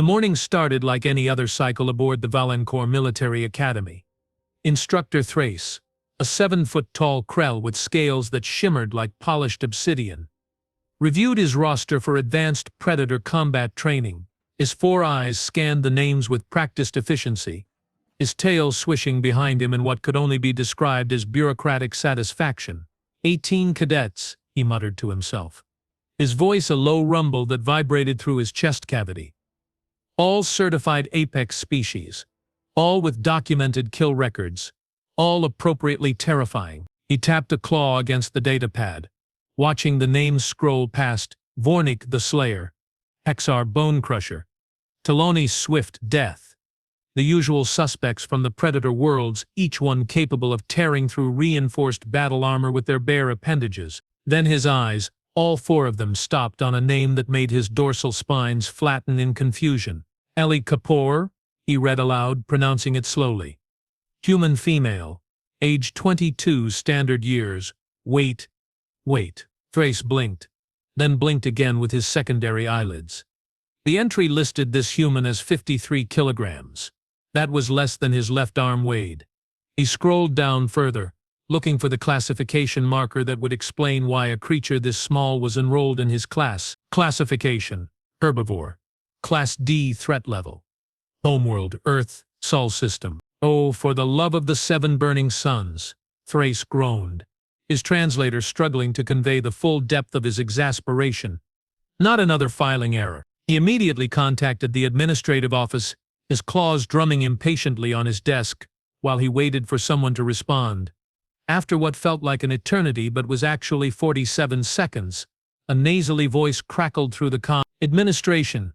The morning started like any other cycle aboard the Valancourt Military Academy. Instructor Thrace, a 7-foot-tall Krell with scales that shimmered like polished obsidian, reviewed his roster for advanced predator combat training. His 4 eyes scanned the names with practiced efficiency, his tail swishing behind him in what could only be described as bureaucratic satisfaction. 18 cadets, he muttered to himself, his voice a low rumble that vibrated through his chest cavity. All certified apex species, all with documented kill records, all appropriately terrifying. He tapped a claw against the datapad, watching the names scroll past: Vornik the Slayer, Hexar Bone Crusher, Taloni Swift Death. The usual suspects from the Predator worlds, each one capable of tearing through reinforced battle armor with their bare appendages. Then his eyes, all 4 of them, stopped on a name that made his dorsal spines flatten in confusion. Ellie Kapoor, he read aloud, pronouncing it slowly. Human female, age 22 standard years, weight. Thrace blinked, then blinked again with his secondary eyelids. The entry listed this human as 53 kilograms. That was less than his left arm weighed. He scrolled down further, looking for the classification marker that would explain why a creature this small was enrolled in his class. Classification: herbivore. Class D threat level. Homeworld: Earth, Sol system. Oh, for the love of the 7 burning suns, Thrace groaned, his translator struggling to convey the full depth of his exasperation. Not another filing error. He immediately contacted the administrative office, his claws drumming impatiently on his desk, while he waited for someone to respond. After what felt like an eternity but was actually 47 seconds, a nasally voice crackled through the Administration.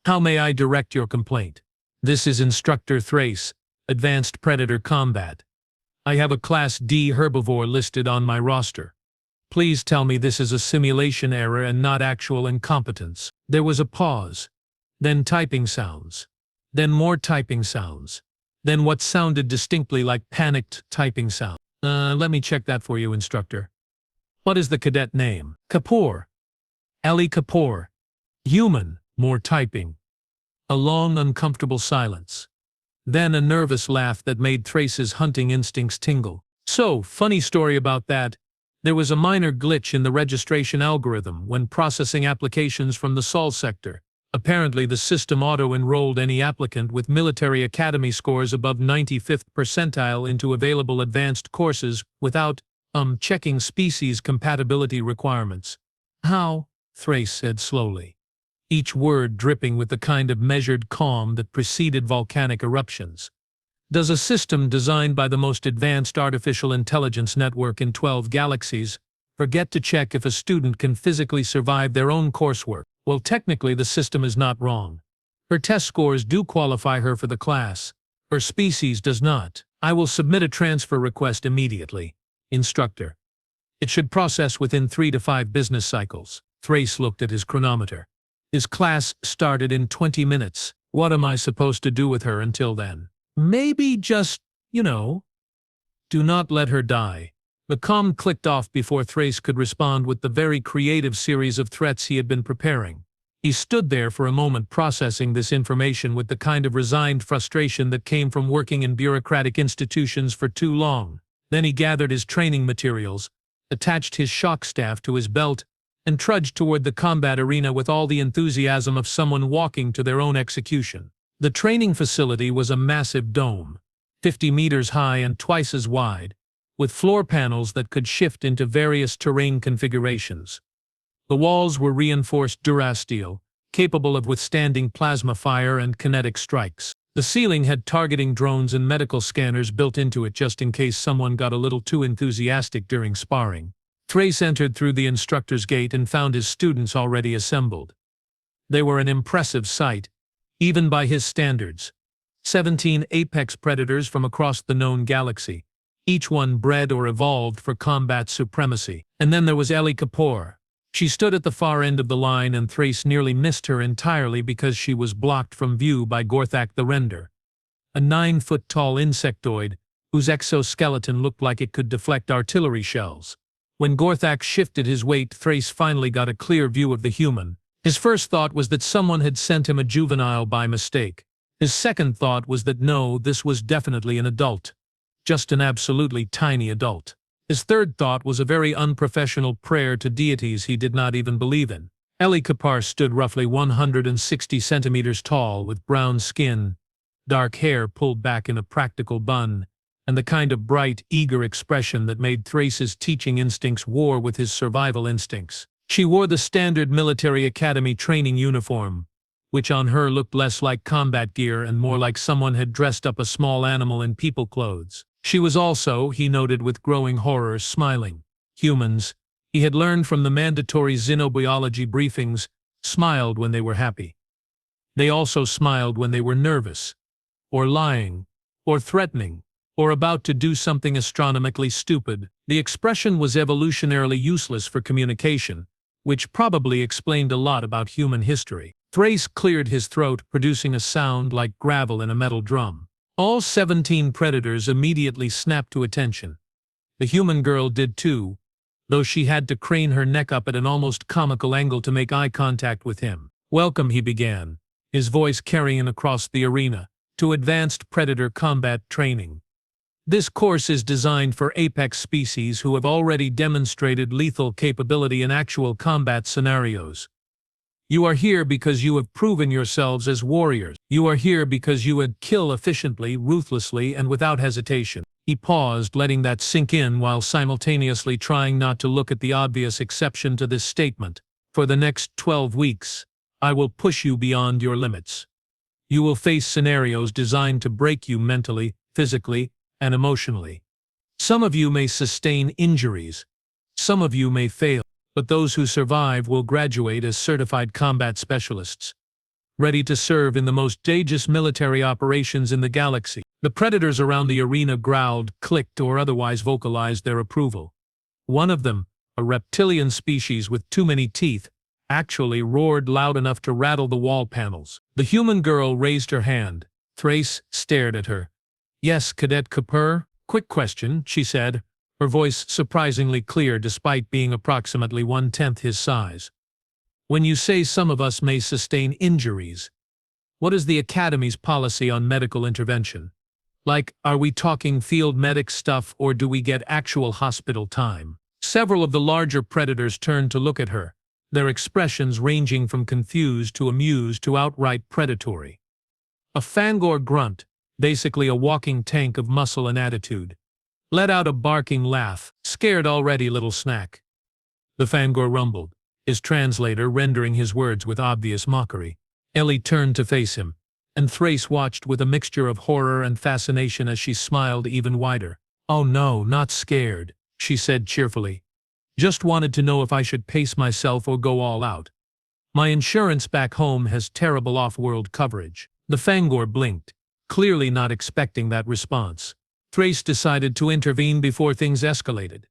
How may I direct your complaint? This is Instructor Thrace, Advanced Predator Combat. I have a Class D herbivore listed on my roster. Please tell me this is a simulation error and not actual incompetence. There was a pause, then typing sounds, then more typing sounds, then what sounded distinctly like panicked typing sound. Let me check that for you, Instructor. What is the cadet name? Kapoor. Ellie Kapoor. Human. More typing. A long, uncomfortable silence. Then a nervous laugh that made Thrace's hunting instincts tingle. So, funny story about that. There was a minor glitch in the registration algorithm when processing applications from the Sol sector. Apparently the system auto-enrolled any applicant with military academy scores above 95th percentile into available advanced courses without, checking species compatibility requirements. How? Thrace said slowly, each word dripping with the kind of measured calm that preceded volcanic eruptions. Does a system designed by the most advanced artificial intelligence network in 12 galaxies forget to check if a student can physically survive their own coursework? Well, technically the system is not wrong. Her test scores do qualify her for the class. Her species does not. I will submit a transfer request immediately. Instructor. It should process within 3 to 5 business cycles. Thrace looked at his chronometer. His class started in 20 minutes. What am I supposed to do with her until then? Maybe just, do not let her die. The comm clicked off before Thrace could respond with the very creative series of threats he had been preparing. He stood there for a moment processing this information with the kind of resigned frustration that came from working in bureaucratic institutions for too long. Then he gathered his training materials, attached his shock staff to his belt, and trudged toward the combat arena with all the enthusiasm of someone walking to their own execution. The training facility was a massive dome, 50 meters high and twice as wide, with floor panels that could shift into various terrain configurations. The walls were reinforced durasteel, capable of withstanding plasma fire and kinetic strikes. The ceiling had targeting drones and medical scanners built into it just in case someone got a little too enthusiastic during sparring. Thrace entered through the instructor's gate and found his students already assembled. They were an impressive sight, even by his standards. 17 apex predators from across the known galaxy, each one bred or evolved for combat supremacy. And then there was Ellie Kapoor. She stood at the far end of the line and Thrace nearly missed her entirely because she was blocked from view by Gorthak the Render, a 9-foot-tall insectoid whose exoskeleton looked like it could deflect artillery shells. When Gorthak shifted his weight, Thrace finally got a clear view of the human, His first thought was that someone had sent him a juvenile by mistake. His second thought was that no, this was definitely an adult. Just an absolutely tiny adult. His third thought was a very unprofessional prayer to deities he did not even believe in. Ellie Kapoor stood roughly 160 centimeters tall, with brown skin, dark hair pulled back in a practical bun, and the kind of bright, eager expression that made Thrace's teaching instincts war with his survival instincts. She wore the standard military academy training uniform, which on her looked less like combat gear and more like someone had dressed up a small animal in people clothes. She was also, he noted with growing horror, smiling. Humans, he had learned from the mandatory xenobiology briefings, smiled when they were happy. They also smiled when they were nervous, or lying, or threatening, or about to do something astronomically stupid. The expression was evolutionarily useless for communication, which probably explained a lot about human history. Thrace cleared his throat, producing a sound like gravel in a metal drum. All 17 predators immediately snapped to attention. The human girl did too, though she had to crane her neck up at an almost comical angle to make eye contact with him. "Welcome," he began, his voice carrying across the arena, "to Advanced Predator Combat Training. This course is designed for apex species who have already demonstrated lethal capability in actual combat scenarios. You are here because you have proven yourselves as warriors. You are here because you would kill efficiently, ruthlessly, and without hesitation." He paused, letting that sink in while simultaneously trying not to look at the obvious exception to this statement. "For the next 12 weeks, I will push you beyond your limits. You will face scenarios designed to break you mentally, physically, and emotionally. Some of you may sustain injuries. Some of you may fail. But those who survive will graduate as certified combat specialists, ready to serve in the most dangerous military operations in the galaxy." The predators around the arena growled, clicked, or otherwise vocalized their approval. One of them, a reptilian species with too many teeth, actually roared loud enough to rattle the wall panels. The human girl raised her hand. Thrace stared at her. "Yes, Cadet Kapoor? Quick question," she said, her voice surprisingly clear despite being approximately 1/10 his size. "When you say some of us may sustain injuries, what is the Academy's policy on medical intervention? Like, are we talking field medic stuff or do we get actual hospital time?" Several of the larger predators turned to look at her, their expressions ranging from confused to amused to outright predatory. A Fangor grunt, basically a walking tank of muscle and attitude, let out a barking laugh. "Scared already, little snack?" The Fangor rumbled, his translator rendering his words with obvious mockery. Ellie turned to face him, and Thrace watched with a mixture of horror and fascination as she smiled even wider. "Oh no, not scared," she said cheerfully. "Just wanted to know if I should pace myself or go all out. My insurance back home has terrible off-world coverage." The Fangor blinked, clearly not expecting that response. Thrace decided to intervene before things escalated.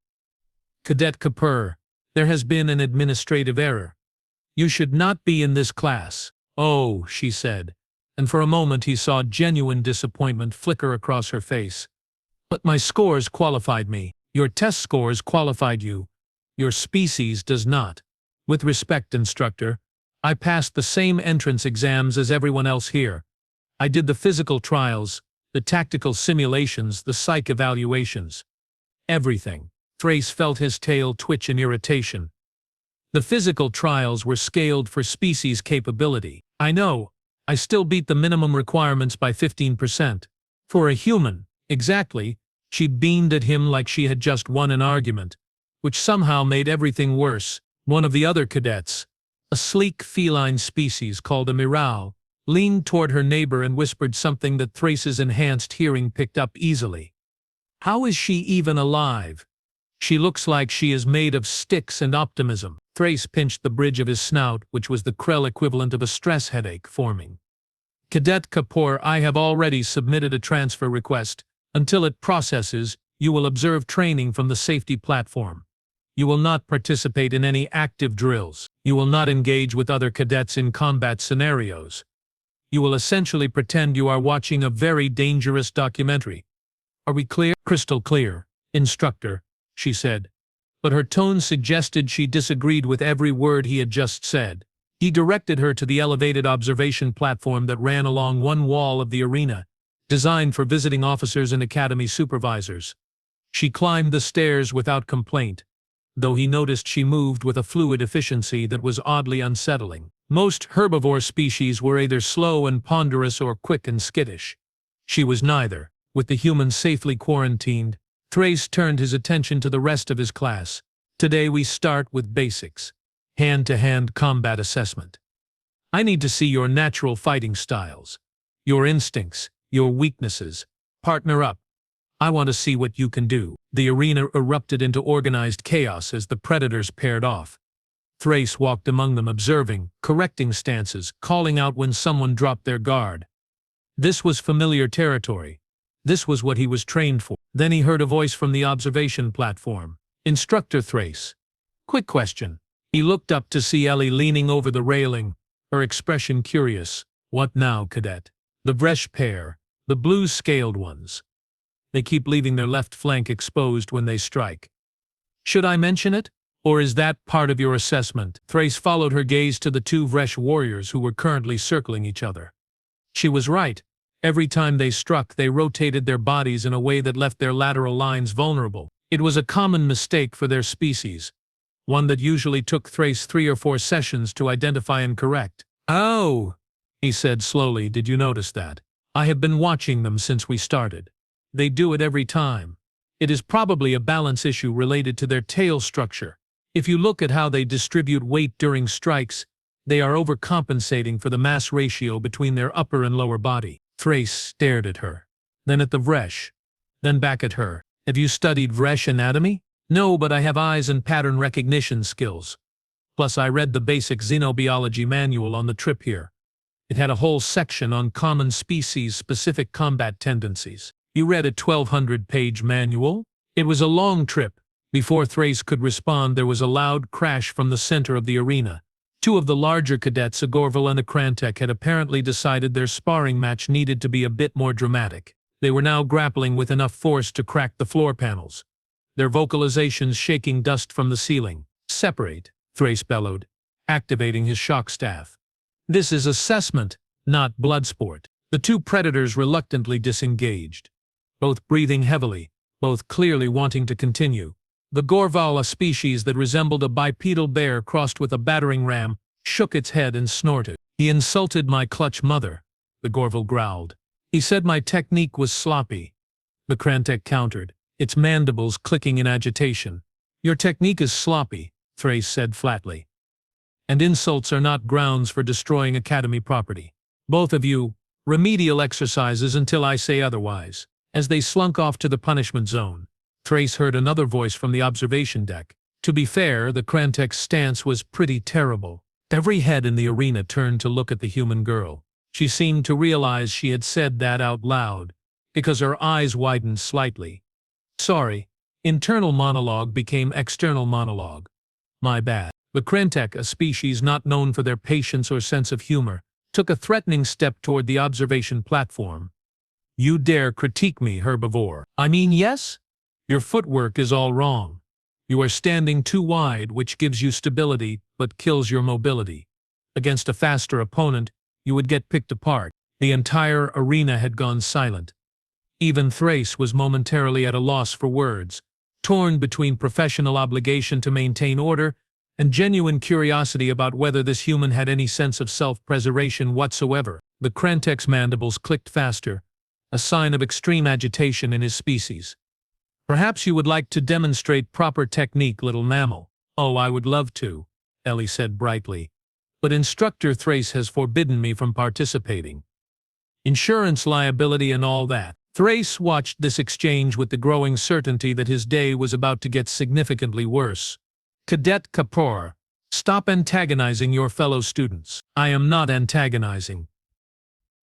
"Cadet Kapoor, there has been an administrative error. You should not be in this class." "Oh," she said, and for a moment he saw genuine disappointment flicker across her face. "But my scores qualified me." "Your test scores qualified you. Your species does not. With respect, instructor, I passed the same entrance exams as everyone else here. I did the physical trials, the tactical simulations, the psych evaluations. Everything." Thrace felt his tail twitch in irritation. "The physical trials were scaled for species capability. I know. I still beat the minimum requirements by 15%. For a human." "Exactly." She beamed at him like she had just won an argument, which somehow made everything worse. One of the other cadets, a sleek feline species called a miral, leaned toward her neighbor and whispered something that Thrace's enhanced hearing picked up easily. "How is she even alive? She looks like she is made of sticks and optimism." Thrace pinched the bridge of his snout, which was the Krell equivalent of a stress headache forming. "Cadet Kapoor, I have already submitted a transfer request. Until it processes, you will observe training from the safety platform. You will not participate in any active drills. You will not engage with other cadets in combat scenarios. You will essentially pretend you are watching a very dangerous documentary. Are we clear?" "Crystal clear, instructor," she said, but her tone suggested she disagreed with every word he had just said. He directed her to the elevated observation platform that ran along one wall of the arena, designed for visiting officers and academy supervisors. She climbed the stairs without complaint, though he noticed she moved with a fluid efficiency that was oddly unsettling. Most herbivore species were either slow and ponderous or quick and skittish. She was neither. With the humans safely quarantined, Thrace turned his attention to the rest of his class. Today we start with basics. Hand-to-hand combat assessment. I need to see your natural fighting styles, your instincts, your weaknesses. Partner up. I want to see what you can do. The arena erupted into organized chaos as the predators paired off. Thrace walked among them, observing, correcting stances, calling out when someone dropped their guard. This was familiar territory. This was what he was trained for. Then he heard a voice from the observation platform. Instructor Thrace. Quick question. He looked up to see Ellie leaning over the railing, her expression curious. What now, cadet? The Vresh pair, the blue-scaled ones. They keep leaving their left flank exposed when they strike. Should I mention it? Or is that part of your assessment? Thrace followed her gaze to the two Vresh warriors who were currently circling each other. She was right. Every time they struck, they rotated their bodies in a way that left their lateral lines vulnerable. It was a common mistake for their species, one that usually took Thrace 3 or 4 sessions to identify and correct. Oh, he said slowly, did you notice that? I have been watching them since we started. They do it every time. It is probably a balance issue related to their tail structure. If you look at how they distribute weight during strikes, they are overcompensating for the mass ratio between their upper and lower body. Thrace stared at her, then at the Vresh, then back at her. Have you studied Vresh anatomy? No, but I have eyes and pattern recognition skills. Plus I read the basic xenobiology manual on the trip here. It had a whole section on common species-specific combat tendencies. You read a 1,200-page manual? It was a long trip. Before Thrace could respond, there was a loud crash from the center of the arena. Two of the larger cadets, a Gorval and a Krantek, had apparently decided their sparring match needed to be a bit more dramatic. They were now grappling with enough force to crack the floor panels, their vocalizations shaking dust from the ceiling. Separate, Thrace bellowed, activating his shock staff. This is assessment, not bloodsport. The two predators reluctantly disengaged, both breathing heavily, both clearly wanting to continue. The Gorval, a species that resembled a bipedal bear crossed with a battering ram, shook its head and snorted. He insulted my clutch mother, the Gorval growled. He said my technique was sloppy. The Krantek countered, its mandibles clicking in agitation. Your technique is sloppy, Thrace said flatly. And insults are not grounds for destroying academy property. Both of you, remedial exercises until I say otherwise. As they slunk off to the punishment zone, Thrace heard another voice from the observation deck. To be fair, the Krantek's stance was pretty terrible. Every head in the arena turned to look at the human girl. She seemed to realize she had said that out loud, because her eyes widened slightly. Sorry, internal monologue became external monologue. My bad. The Krantek, a species not known for their patience or sense of humor, took a threatening step toward the observation platform. You dare critique me, herbivore? I mean, yes? Your footwork is all wrong. You are standing too wide, which gives you stability, but kills your mobility. Against a faster opponent, you would get picked apart. The entire arena had gone silent. Even Thrace was momentarily at a loss for words, torn between professional obligation to maintain order and genuine curiosity about whether this human had any sense of self-preservation whatsoever. The Krantek's mandibles clicked faster, a sign of extreme agitation in his species. Perhaps you would like to demonstrate proper technique, little mammal. Oh, I would love to, Ellie said brightly. But Instructor Thrace has forbidden me from participating. Insurance liability and all that. Thrace watched this exchange with the growing certainty that his day was about to get significantly worse. Cadet Kapoor, stop antagonizing your fellow students. I am not antagonizing.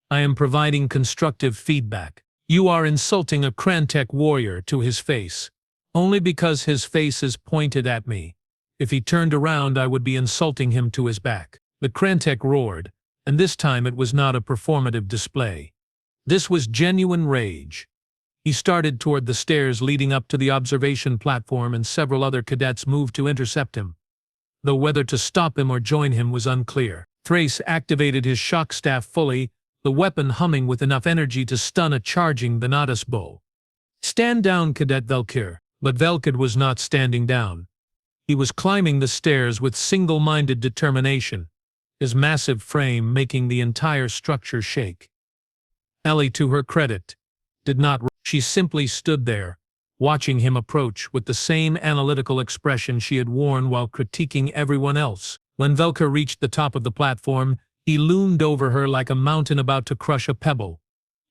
I am providing constructive feedback. You are insulting a Krantek warrior to his face, only because his face is pointed at me. If he turned around, I would be insulting him to his back. The Krantek roared, and this time it was not a performative display. This was genuine rage. He started toward the stairs leading up to the observation platform, and several other cadets moved to intercept him, though whether to stop him or join him was unclear. Thrace activated his shock staff fully, the weapon humming with enough energy to stun a charging Thanatos bow. "Stand down, Cadet Velkir." But Velkir was not standing down. He was climbing the stairs with single-minded determination, his massive frame making the entire structure shake. Ellie, to her credit, did not. She simply stood there, watching him approach with the same analytical expression she had worn while critiquing everyone else. When Velkir reached the top of the platform, he loomed over her like a mountain about to crush a pebble.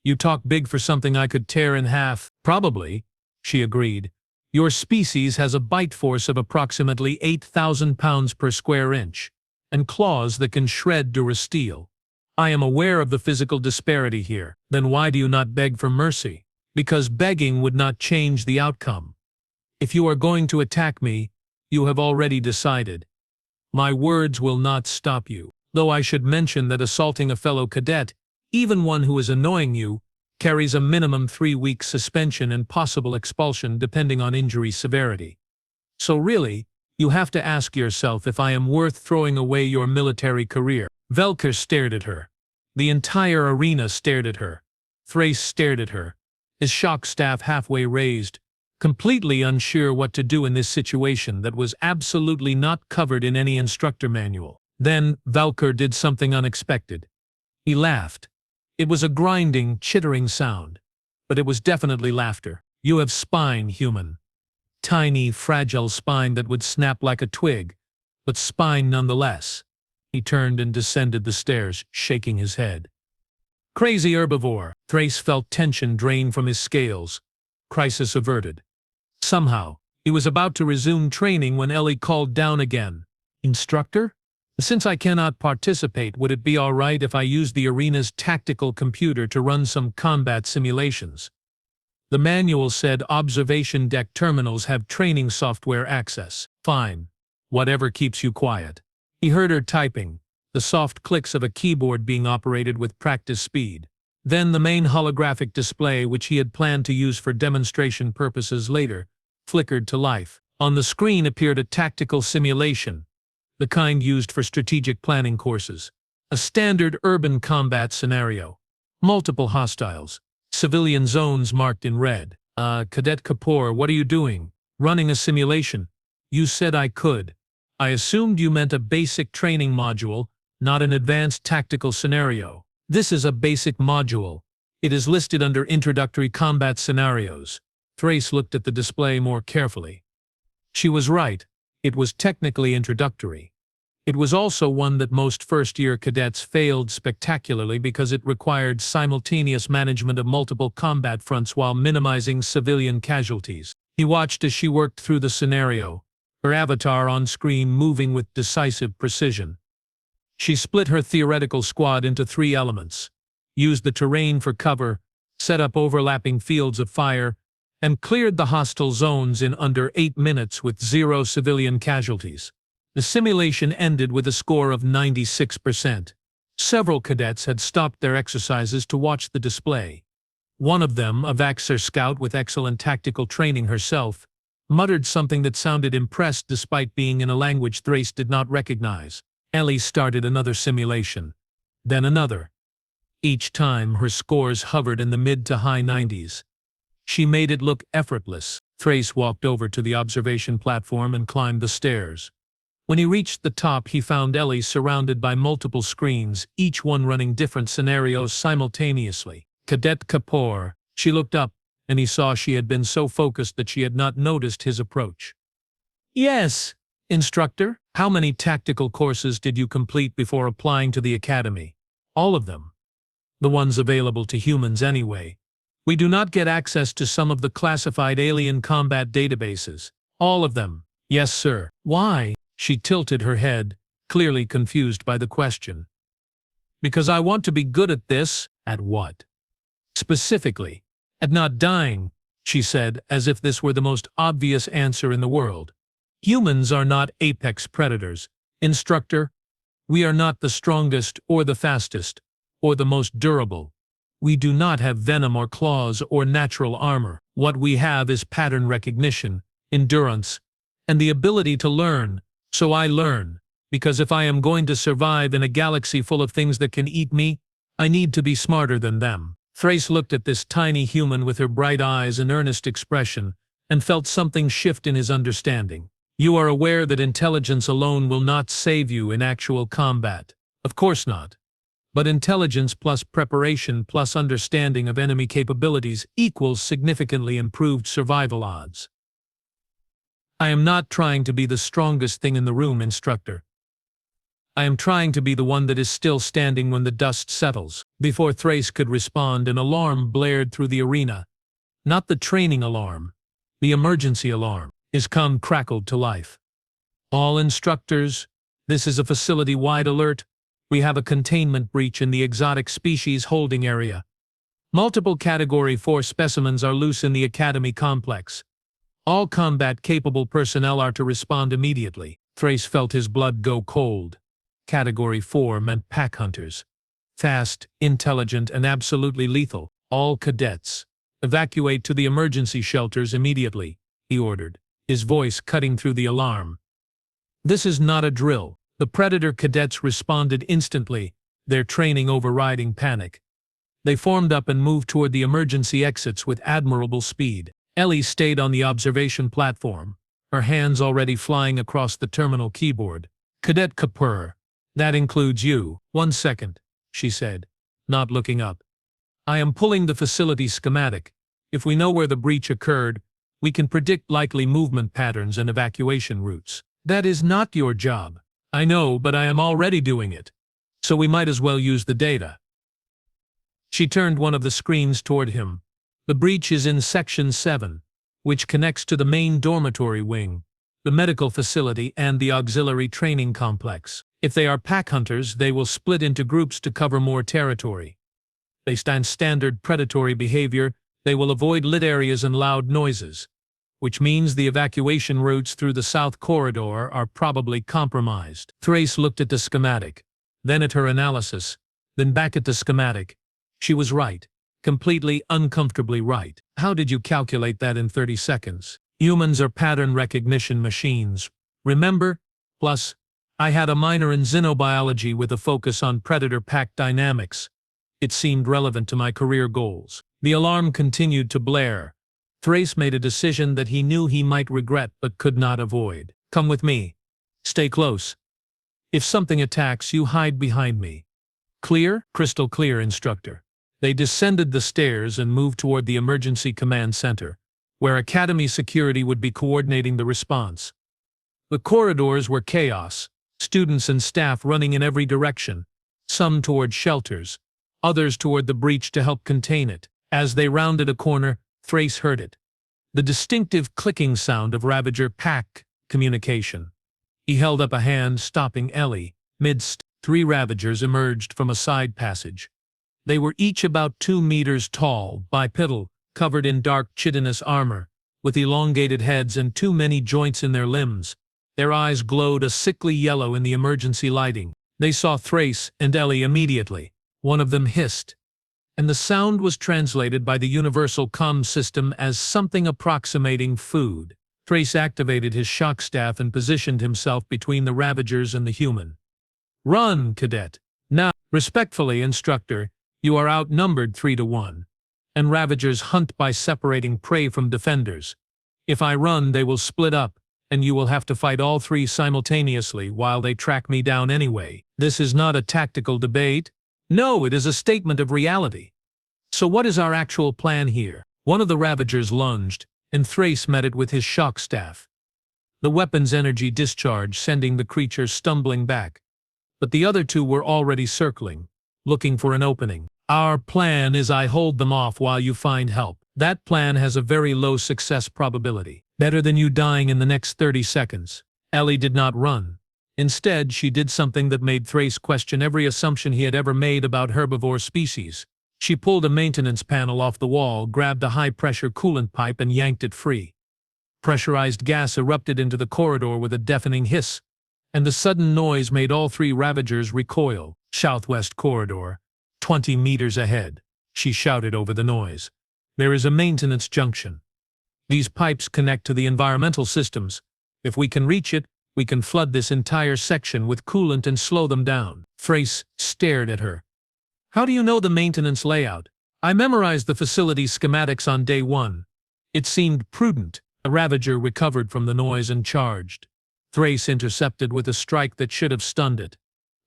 "You talk big for something I could tear in half." "Probably," she agreed. "Your species has a bite force of approximately 8,000 pounds per square inch, and claws that can shred durasteel. I am aware of the physical disparity here. Then why do you not beg for mercy?" "Because begging would not change the outcome. If you are going to attack me, you have already decided. My words will not stop you. Though I should mention that assaulting a fellow cadet, even one who is annoying you, carries a minimum 3-week suspension and possible expulsion depending on injury severity. So really, you have to ask yourself if I am worth throwing away your military career." Velkir stared at her. The entire arena stared at her. Thrace stared at her, his shock staff halfway raised, completely unsure what to do in this situation that was absolutely not covered in any instructor manual. Then Velkir did something unexpected. He laughed. It was a grinding, chittering sound, but it was definitely laughter. "You have spine, human. Tiny, fragile spine that would snap like a twig, but spine nonetheless." He turned and descended the stairs, shaking his head. "Crazy herbivore." Thrace felt tension drain from his scales. Crisis averted. Somehow, he was about to resume training when Ellie called down again. "Instructor? Since I cannot participate, would it be all right if I use the arena's tactical computer to run some combat simulations? The manual said observation deck terminals have training software access." "Fine. Whatever keeps you quiet." He heard her typing, the soft clicks of a keyboard being operated with practice speed. Then the main holographic display, which he had planned to use for demonstration purposes later, flickered to life. On the screen appeared a tactical simulation, the kind used for strategic planning courses. A standard urban combat scenario. Multiple hostiles. Civilian zones marked in red. Cadet Kapoor, what are you doing?" "Running a simulation." "You said I could. I assumed you meant a basic training module, not an advanced tactical scenario." "This is a basic module. It is listed under Introductory Combat Scenarios." Thrace looked at the display more carefully. She was right. It was technically introductory. It was also one that most first-year cadets failed spectacularly because it required simultaneous management of multiple combat fronts while minimizing civilian casualties. He watched as she worked through the scenario, her avatar on screen moving with decisive precision. She split her theoretical squad into 3 elements, used the terrain for cover, set up overlapping fields of fire, and cleared the hostile zones in under 8 minutes with 0 civilian casualties. The simulation ended with a score of 96%. Several cadets had stopped their exercises to watch the display. One of them, a Vaxxer scout with excellent tactical training herself, muttered something that sounded impressed despite being in a language Thrace did not recognize. Ellie started another simulation, then another. Each time her scores hovered in the mid to high 90s. She made it look effortless. Thrace walked over to the observation platform and climbed the stairs. When he reached the top, he found Ellie surrounded by multiple screens, each one running different scenarios simultaneously. "Cadet Kapoor." She looked up, and he saw she had been so focused that she had not noticed his approach. "Yes, instructor. How many tactical courses did you complete before applying to the academy?" "All of them. The ones available to humans anyway. We do not get access to some of the classified alien combat databases." "All of them?" "Yes, sir." "Why?" She tilted her head, clearly confused by the question. "Because I want to be good at this." "At what?" "Specifically, at not dying," she said, as if this were the most obvious answer in the world. "Humans are not apex predators, instructor. We are not the strongest or the fastest, or the most durable. We do not have venom or claws or natural armor. What we have is pattern recognition, endurance, and the ability to learn. So I learn. Because if I am going to survive in a galaxy full of things that can eat me, I need to be smarter than them. Thrace looked at this tiny human with her bright eyes and earnest expression, and felt something shift in his understanding. You are aware that intelligence alone will not save you in actual combat. Of course not. But intelligence plus preparation plus understanding of enemy capabilities equals significantly improved survival odds. I am not trying to be the strongest thing in the room, Instructor. I am trying to be the one that is still standing when the dust settles. Before Thrace could respond, an alarm blared through the arena. Not the training alarm. The emergency alarm. His comm crackled to life. All instructors, this is a facility-wide alert. We have a containment breach in the exotic species holding area. Multiple Category 4 specimens are loose in the Academy complex. All combat-capable personnel are to respond immediately. Thrace felt his blood go cold. Category 4 meant pack hunters. Fast, intelligent, and absolutely lethal. All cadets. Evacuate to the emergency shelters immediately, he ordered, his voice cutting through the alarm. This is not a drill. The Predator cadets responded instantly, their training overriding panic. They formed up and moved toward the emergency exits with admirable speed. Ellie stayed on the observation platform, her hands already flying across the terminal keyboard. Cadet Kapoor, that includes you. 1 second, she said, not looking up. I am pulling the facility schematic. If we know where the breach occurred, we can predict likely movement patterns and evacuation routes. That is not your job. I know, but I am already doing it. So we might as well use the data. She turned one of the screens toward him. The breach is in Section 7, which connects to the main dormitory wing, the medical facility, and the auxiliary training complex. If they are pack hunters, they will split into groups to cover more territory. Based on standard predatory behavior, they will avoid lit areas and loud noises, which means the evacuation routes through the South Corridor are probably compromised. Thrace looked at the schematic, then at her analysis, then back at the schematic. She was right. Completely uncomfortably right. How did you calculate that in 30 seconds? Humans are pattern recognition machines. Remember? Plus, I had a minor in xenobiology with a focus on predator-pack dynamics. It seemed relevant to my career goals. The alarm continued to blare. Thrace made a decision that he knew he might regret but could not avoid. Come with me. Stay close. If something attacks, you hide behind me. Clear? Crystal clear, Instructor. They descended the stairs and moved toward the emergency command center, where Academy security would be coordinating the response. The corridors were chaos, students and staff running in every direction, some toward shelters, others toward the breach to help contain it. As they rounded a corner, Thrace heard it. The distinctive clicking sound of Ravager pack communication. He held up a hand, stopping Ellie. Midst, 3 Ravagers emerged from a side passage. They were each about 2 meters tall, bipedal, covered in dark chitinous armor, with elongated heads and too many joints in their limbs. Their eyes glowed a sickly yellow in the emergency lighting. They saw Thrace and Ellie immediately. One of them hissed, and the sound was translated by the universal comm system as something approximating food. Thrace activated his shock staff and positioned himself between the Ravagers and the human. Run, Cadet. Now, respectfully, Instructor, you are outnumbered 3-1, and Ravagers hunt by separating prey from defenders. If I run, they will split up, and you will have to fight all 3 simultaneously while they track me down anyway. This is not a tactical debate. No, it is a statement of reality. So what is our actual plan here? One of the Ravagers lunged, and Thrace met it with his shock staff. The weapon's energy discharged, sending the creature stumbling back. But the other 2 were already circling, looking for an opening. Our plan is I hold them off while you find help. That plan has a very low success probability. Better than you dying in the next 30 seconds. Ellie did not run. Instead, she did something that made Thrace question every assumption he had ever made about herbivore species. She pulled a maintenance panel off the wall, grabbed a high-pressure coolant pipe, and yanked it free. Pressurized gas erupted into the corridor with a deafening hiss, and the sudden noise made all 3 Ravagers recoil. Southwest corridor, 20 meters ahead, she shouted over the noise. There is a maintenance junction. These pipes connect to the environmental systems. If we can reach it, We can flood this entire section with coolant and slow them down. Thrace stared at her. How do you know the maintenance layout? I memorized the facility schematics on day 1. It seemed prudent. The Ravager recovered from the noise and charged. Thrace intercepted with a strike that should have stunned it.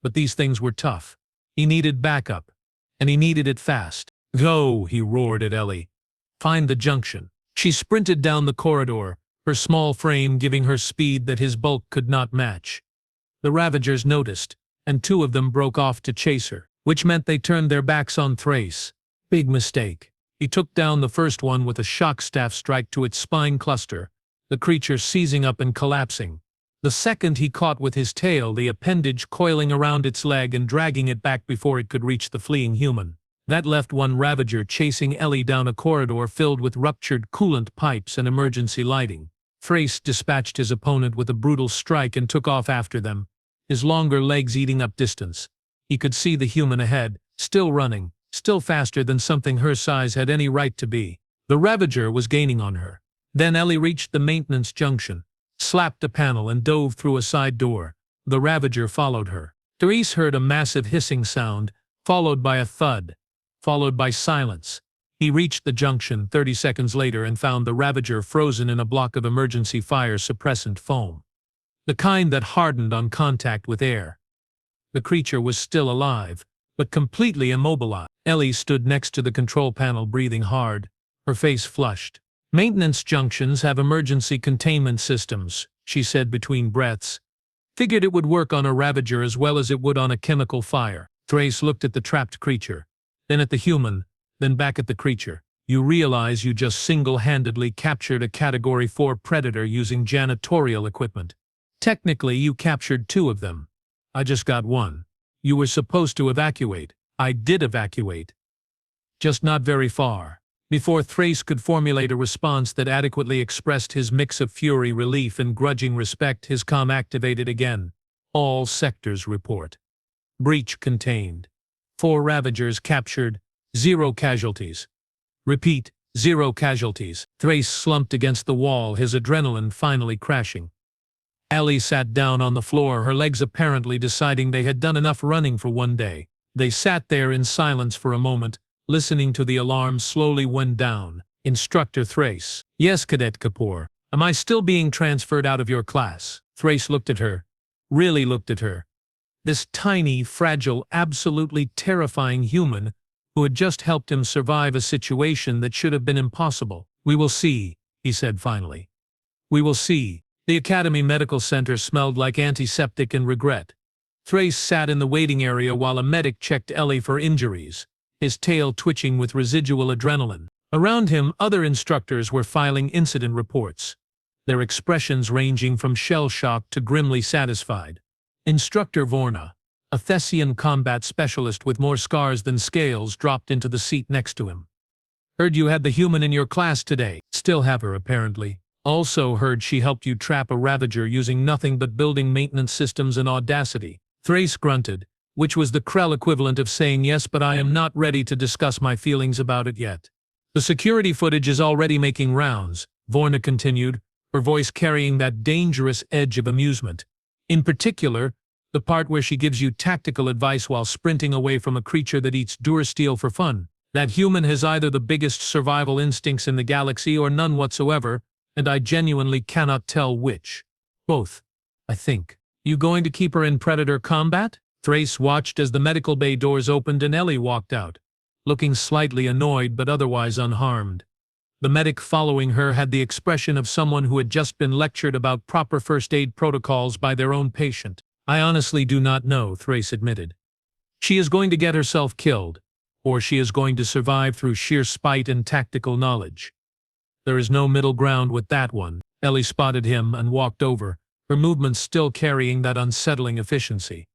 But these things were tough. He needed backup. And he needed it fast. Go, he roared at Ellie. Find the junction. She sprinted down the corridor, her small frame giving her speed that his bulk could not match. The Ravagers noticed, and 2 of them broke off to chase her, which meant they turned their backs on Thrace. Big mistake. He took down the first one with a shock staff strike to its spine cluster, the creature seizing up and collapsing. The second he caught with his tail, the appendage coiling around its leg and dragging it back before it could reach the fleeing human. That left one Ravager chasing Ellie down a corridor filled with ruptured coolant pipes and emergency lighting. Thrace dispatched his opponent with a brutal strike and took off after them, his longer legs eating up distance. He could see the human ahead, still running, still faster than something her size had any right to be. The Ravager was gaining on her. Then Ellie reached the maintenance junction, slapped a panel and dove through a side door. The Ravager followed her. Thrace heard a massive hissing sound, followed by a thud, followed by silence. He reached the junction 30 seconds later and found the Ravager frozen in a block of emergency fire suppressant foam. The kind that hardened on contact with air. The creature was still alive, but completely immobilized. Ellie stood next to the control panel breathing hard, her face flushed. Maintenance junctions have emergency containment systems, she said between breaths. Figured it would work on a Ravager as well as it would on a chemical fire. Thrace looked at the trapped creature, then at the human, then back at the creature. You realize you just single-handedly captured a Category 4 predator using janitorial equipment. Technically, you captured 2 of them. I just got 1. You were supposed to evacuate. I did evacuate. Just not very far. Before Thrace could formulate a response that adequately expressed his mix of fury, relief, and grudging respect, his comm activated again. All sectors report. Breach contained. 4 Ravagers captured. 0 casualties. Repeat, 0 casualties. Thrace slumped against the wall, his adrenaline finally crashing. Ellie sat down on the floor, her legs apparently deciding they had done enough running for one day. They sat there in silence for a moment, listening to the alarm slowly wind down. Instructor Thrace. Yes, Cadet Kapoor. Am I still being transferred out of your class? Thrace looked at her. Really looked at her. This tiny, fragile, absolutely terrifying human who had just helped him survive a situation that should have been impossible. We will see, he said finally. We will see. The Academy Medical Center smelled like antiseptic and regret. Thrace sat in the waiting area while a medic checked Ellie for injuries, his tail twitching with residual adrenaline. Around him, other instructors were filing incident reports, their expressions ranging from shell-shocked to grimly satisfied. Instructor Vorna, a Thessian combat specialist with more scars than scales, dropped into the seat next to him. Heard you had the human in your class today. Still have her, apparently. Also heard she helped you trap a Ravager using nothing but building maintenance systems and audacity. Thrace grunted, which was the Krell equivalent of saying yes, but I am not ready to discuss my feelings about it yet. The security footage is already making rounds, Vorna continued, her voice carrying that dangerous edge of amusement. In particular, the part where she gives you tactical advice while sprinting away from a creature that eats Durasteel for fun. That human has either the biggest survival instincts in the galaxy or none whatsoever, and I genuinely cannot tell which. Both, I think. You going to keep her in Predator combat? Thrace watched as the medical bay doors opened and Ellie walked out, looking slightly annoyed but otherwise unharmed. The medic following her had the expression of someone who had just been lectured about proper first aid protocols by their own patient. I honestly do not know, Thrace admitted. She is going to get herself killed, or she is going to survive through sheer spite and tactical knowledge. There is no middle ground with that one. Ellie spotted him and walked over, her movements still carrying that unsettling efficiency.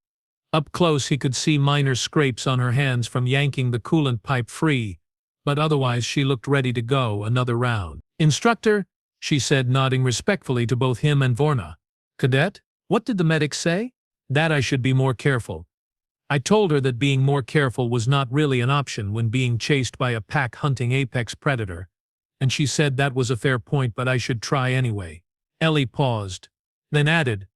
Up close he could see minor scrapes on her hands from yanking the coolant pipe free, but otherwise she looked ready to go another round. Instructor, she said, nodding respectfully to both him and Vorna. Cadet? What did the medic say? That I should be more careful. I told her that being more careful was not really an option when being chased by a pack-hunting apex predator, and she said that was a fair point, but I should try anyway. Ellie paused, then added,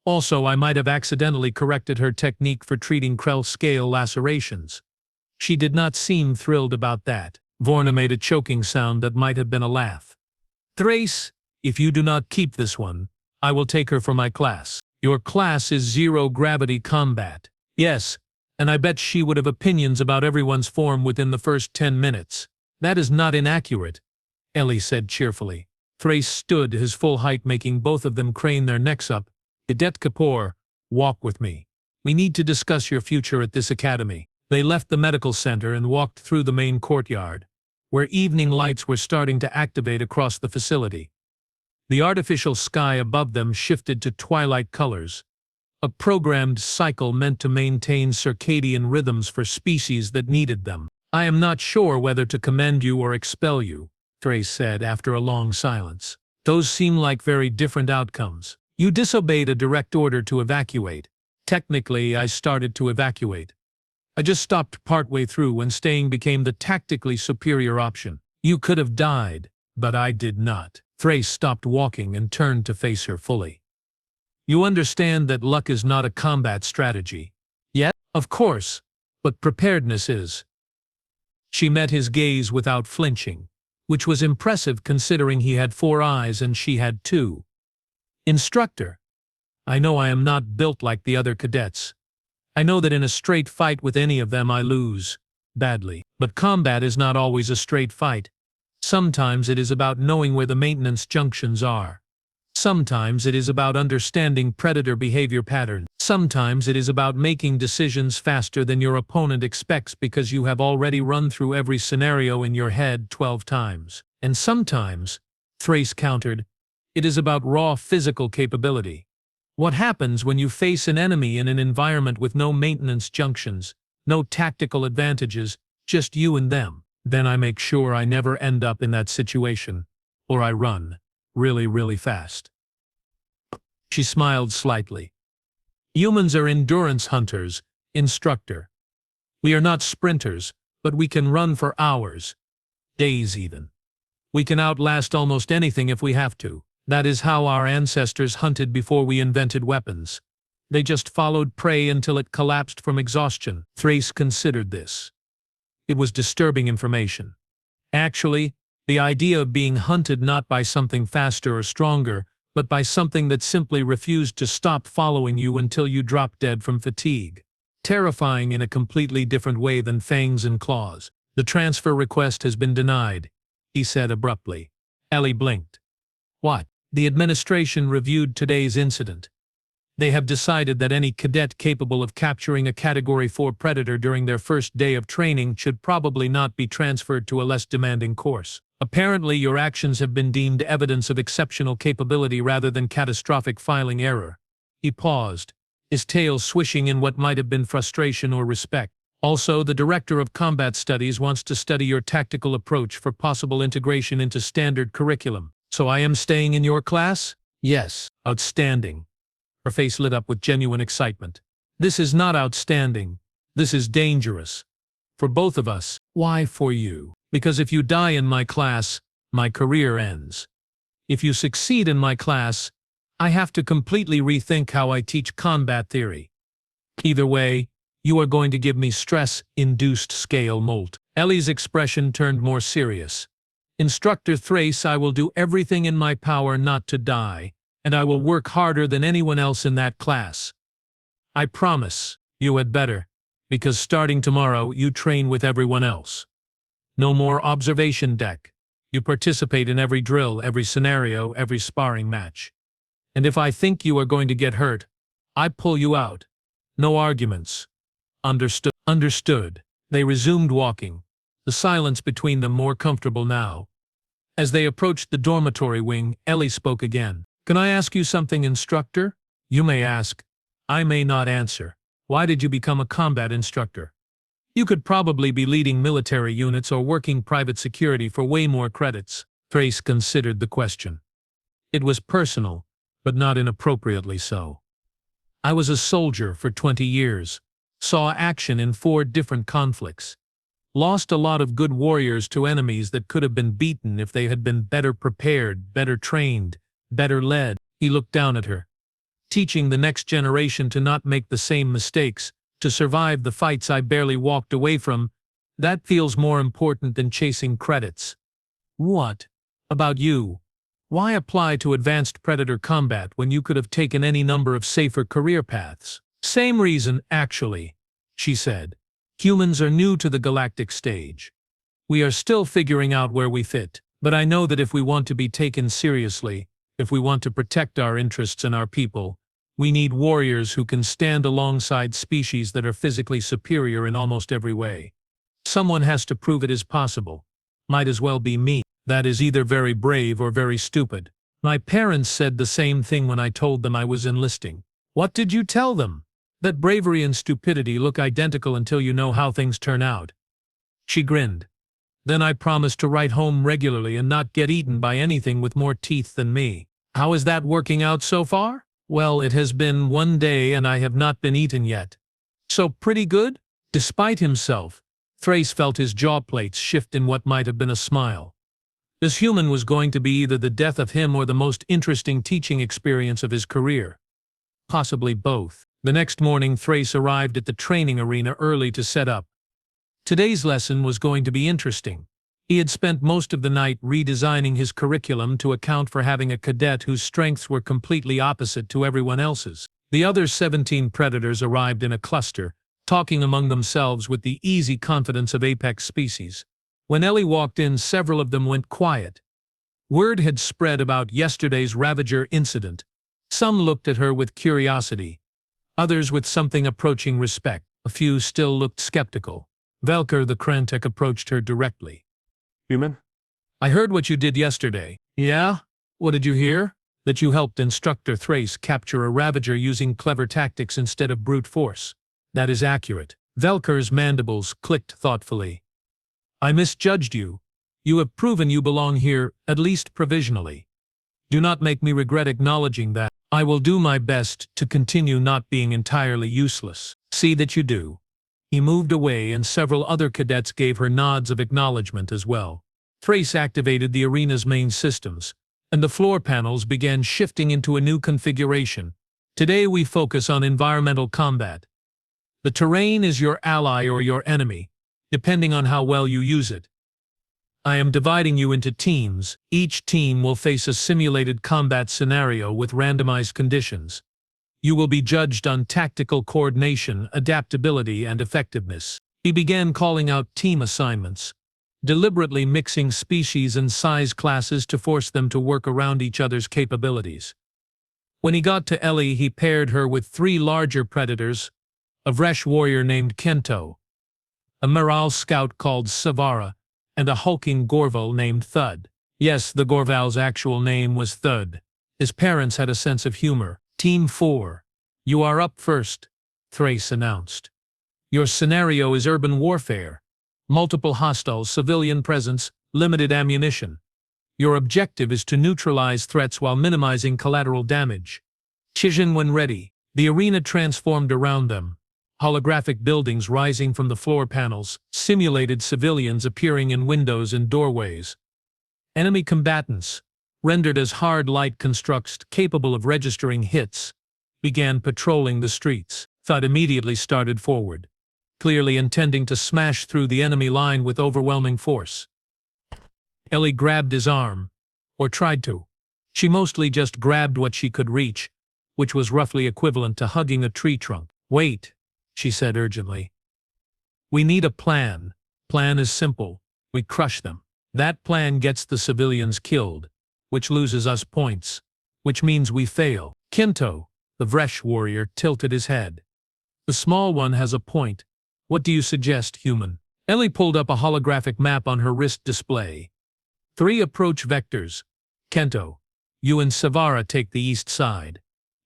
Also, I might have accidentally corrected her technique for treating Krell scale lacerations. She did not seem thrilled about that. Vorna made a choking sound that might have been a laugh. Thrace, if you do not keep this one, I will take her for my class. Your class is zero-gravity combat. Yes, and I bet she would have opinions about everyone's form within the first 10 minutes. That is not inaccurate, Ellie said cheerfully. Thrace stood his full height, making both of them crane their necks up. Cadet Kapoor, walk with me. We need to discuss your future at this academy. They left the medical center and walked through the main courtyard, where evening lights were starting to activate across the facility. The artificial sky above them shifted to twilight colors, a programmed cycle meant to maintain circadian rhythms for species that needed them. I am not sure whether to commend you or expel you, Thrace said after a long silence. Those seem like very different outcomes. You disobeyed a direct order to evacuate. Technically, I started to evacuate. I just stopped partway through when staying became the tactically superior option. You could have died, but I did not. Thrace stopped walking and turned to face her fully. You understand that luck is not a combat strategy. Yet, of course, but preparedness is. She met his gaze without flinching, which was impressive considering he had 4 eyes and she had 2. Instructor, I know I am not built like the other cadets. I know that in a straight fight with any of them I lose, badly. But combat is not always a straight fight. Sometimes it is about knowing where the maintenance junctions are. Sometimes it is about understanding predator behavior patterns. Sometimes it is about making decisions faster than your opponent expects because you have already run through every scenario in your head 12 times. And sometimes, Thrace countered, it is about raw physical capability. What happens when you face an enemy in an environment with no maintenance junctions, no tactical advantages, just you and them? Then I make sure I never end up in that situation, or I run really fast. She smiled slightly. Humans are endurance hunters, Instructor. We are not sprinters, but we can run for hours, days even. We can outlast almost anything if we have to. That is how our ancestors hunted before we invented weapons. They just followed prey until it collapsed from exhaustion. Thrace considered this. It was disturbing information. Actually, the idea of being hunted not by something faster or stronger, but by something that simply refused to stop following you until you dropped dead from fatigue. Terrifying in a completely different way than fangs and claws. The transfer request has been denied, he said abruptly. Ellie blinked. What? The administration reviewed today's incident. They have decided that any cadet capable of capturing a Category 4 predator during their first day of training should probably not be transferred to a less demanding course. Apparently, your actions have been deemed evidence of exceptional capability rather than catastrophic filing error. He paused, his tail swishing in what might have been frustration or respect. Also, the Director of Combat Studies wants to study your tactical approach for possible integration into standard curriculum. So I am staying in your class? Yes. Outstanding. Her face lit up with genuine excitement. This is not outstanding. This is dangerous. For both of us. Why for you? Because if you die in my class, my career ends. If you succeed in my class, I have to completely rethink how I teach combat theory. Either way, you are going to give me stress-induced scale molt. Ellie's expression turned more serious. Instructor Thrace, I will do everything in my power not to die, and I will work harder than anyone else in that class. I promise, you had better, because starting tomorrow you train with everyone else. No more observation deck. You participate in every drill, every scenario, every sparring match. And if I think you are going to get hurt, I pull you out. No arguments. Understood. Understood. They resumed walking, the silence between them more comfortable now. As they approached the dormitory wing, Ellie spoke again. Can I ask you something, Instructor? You may ask. I may not answer. Why did you become a combat instructor? You could probably be leading military units or working private security for way more credits. Thrace considered the question. It was personal, but not inappropriately so. I was a soldier for 20 years, saw action in 4 different conflicts, lost a lot of good warriors to enemies that could have been beaten if they had been better prepared, better trained, better led. He looked down at her. teaching the next generation to not make the same mistakes, to survive the fights I barely walked away from. That feels more important than chasing credits. What about you? Why apply to advanced predator combat when you could have taken any number of safer career paths? Same reason, actually, she said. Humans are new to the galactic stage. We are still figuring out where we fit, but I know that if we want to be taken seriously, if we want to protect our interests and our people, we need warriors who can stand alongside species that are physically superior in almost every way. Someone has to prove it is possible. Might as well be me. That is either very brave or very stupid. My parents said the same thing when I told them I was enlisting. What did you tell them? That bravery and stupidity look identical until you know how things turn out. She grinned. Then I promised to write home regularly and not get eaten by anything with more teeth than me. How is that working out so far? Well, it has been one day and I have not been eaten yet. So pretty good? Despite himself, Thrace felt his jaw plates shift in what might have been a smile. This human was going to be either the death of him or the most interesting teaching experience of his career. Possibly both. The next morning, Thrace arrived at the training arena early to set up. Today's lesson was going to be interesting. He had spent most of the night redesigning his curriculum to account for having a cadet whose strengths were completely opposite to everyone else's. The other 17 predators arrived in a cluster, talking among themselves with the easy confidence of apex species. When Ellie walked in, several of them went quiet. Word had spread about yesterday's Ravager incident. Some looked at her with curiosity, others with something approaching respect. A few still looked skeptical. Velker the Krentek approached her directly. Human? I heard what you did yesterday. Yeah? What did you hear? That you helped Instructor Thrace capture a Ravager using clever tactics instead of brute force. That is accurate. Velker's mandibles clicked thoughtfully. I misjudged you. You have proven you belong here, at least provisionally. Do not make me regret acknowledging that. I will do my best to continue not being entirely useless. See that you do. He moved away and several other cadets gave her nods of acknowledgement as well. Thrace activated the arena's main systems, and the floor panels began shifting into a new configuration. Today we focus on environmental combat. The terrain is your ally or your enemy, depending on how well you use it. I am dividing you into teams. Each team will face a simulated combat scenario with randomized conditions. You will be judged on tactical coordination, adaptability, and effectiveness. He began calling out team assignments, deliberately mixing species and size classes to force them to work around each other's capabilities. When he got to Ellie, he paired her with 3 larger predators, a Vresh warrior named Kento, a Meral scout called Savara, and a hulking Gorval named Thud. Yes, the Gorval's actual name was Thud. His parents had a sense of humor. Team 4. You are up first, Thrace announced. Your scenario is urban warfare. Multiple hostiles, civilian presence, limited ammunition. Your objective is to neutralize threats while minimizing collateral damage. Chijin when ready. The arena transformed around them. Holographic buildings rising from the floor panels, simulated civilians appearing in windows and doorways. Enemy combatants, rendered as hard light constructs capable of registering hits, began patrolling the streets. Thud immediately started forward, clearly intending to smash through the enemy line with overwhelming force. Ellie grabbed his arm, or tried to. She mostly just grabbed what she could reach, which was roughly equivalent to hugging a tree trunk. Wait, she said urgently. We need a plan. Plan is simple. We crush them. That plan gets the civilians killed, which loses us points, which means we fail. Kento, the Vresh warrior, tilted his head. The small one has a point. What do you suggest, human? Ellie pulled up a holographic map on her wrist display. 3 approach vectors. Kento, you and Savara take the east side.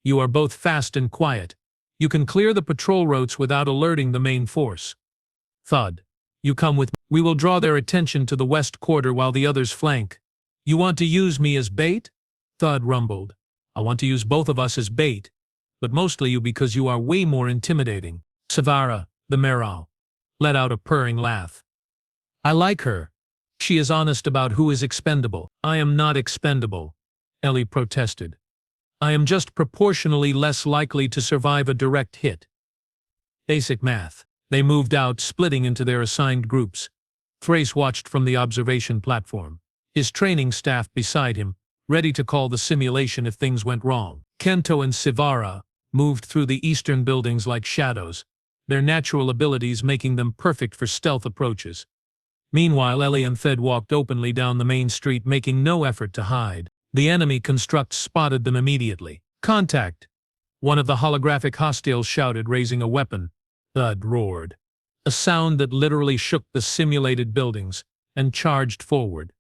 You are both fast and quiet. You can clear the patrol routes without alerting the main force. Thud, you come with me. We will draw their attention to the west quarter while the others flank. You want to use me as bait? Thud rumbled. I want to use both of us as bait, but mostly you because you are way more intimidating. Savara, the Meral, let out a purring laugh. I like her. She is honest about who is expendable. I am not expendable, Ellie protested. I am just proportionally less likely to survive a direct hit. Basic math. They moved out, splitting into their assigned groups. Thrace watched from the observation platform, his training staff beside him, ready to call the simulation if things went wrong. Kento and Sivara moved through the eastern buildings like shadows, their natural abilities making them perfect for stealth approaches. Meanwhile, Ellie and Thed walked openly down the main street, making no effort to hide. The enemy construct spotted them immediately. "Contact!" One of the holographic hostiles shouted, raising a weapon. Thud roared, a sound that literally shook the simulated buildings, and charged forward.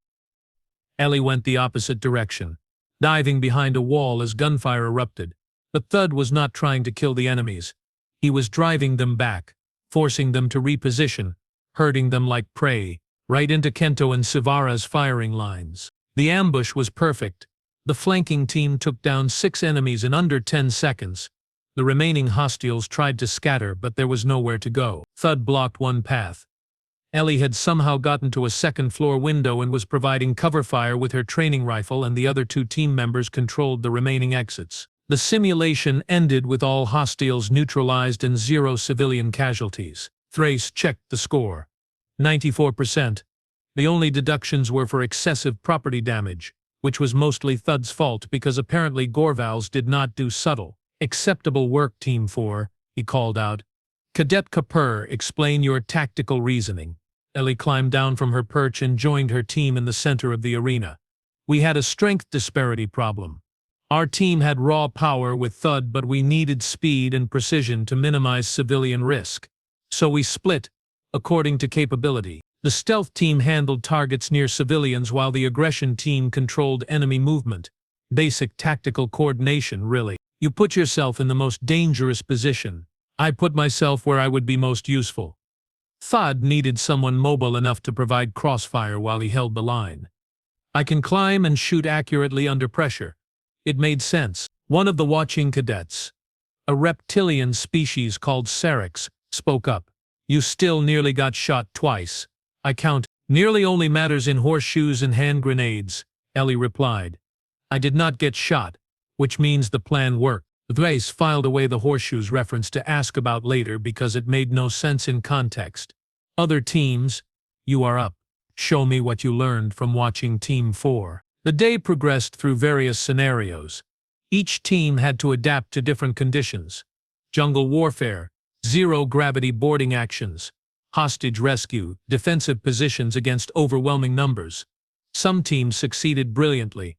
Ellie went the opposite direction, diving behind a wall as gunfire erupted. But Thud was not trying to kill the enemies. He was driving them back, forcing them to reposition, herding them like prey, right into Kento and Sivara's firing lines. The ambush was perfect. The flanking team took down 6 enemies in under 10 seconds. The remaining hostiles tried to scatter, but there was nowhere to go. Thud blocked one path. Ellie had somehow gotten to a second-floor window and was providing cover fire with her training rifle, and the other 2 team members controlled the remaining exits. The simulation ended with all hostiles neutralized and 0 civilian casualties. Thrace checked the score. 94%. The only deductions were for excessive property damage, which was mostly Thud's fault because apparently Gorval's did not do subtle. "Acceptable work, Team 4, he called out. "Cadet Kapoor, explain your tactical reasoning." Ellie climbed down from her perch and joined her team in the center of the arena. "We had a strength disparity problem. Our team had raw power with Thud, but we needed speed and precision to minimize civilian risk. So we split, according to capability. The stealth team handled targets near civilians while the aggression team controlled enemy movement. Basic tactical coordination, really. You put yourself in the most dangerous position. I put myself where I would be most useful." Thud needed someone mobile enough to provide crossfire while he held the line. "I can climb and shoot accurately under pressure." It made sense. One of the watching cadets, a reptilian species called Cerex, spoke up. "You still nearly got shot twice." "I count. Nearly only matters in horseshoes and hand grenades," Ellie replied. "I did not get shot, which means the plan worked." Thrace filed away the horseshoes reference to ask about later because it made no sense in context. "Other teams, you are up. Show me what you learned from watching Team 4. The day progressed through various scenarios. Each team had to adapt to different conditions. Jungle warfare, zero-gravity boarding actions, hostage rescue, defensive positions against overwhelming numbers. Some teams succeeded brilliantly.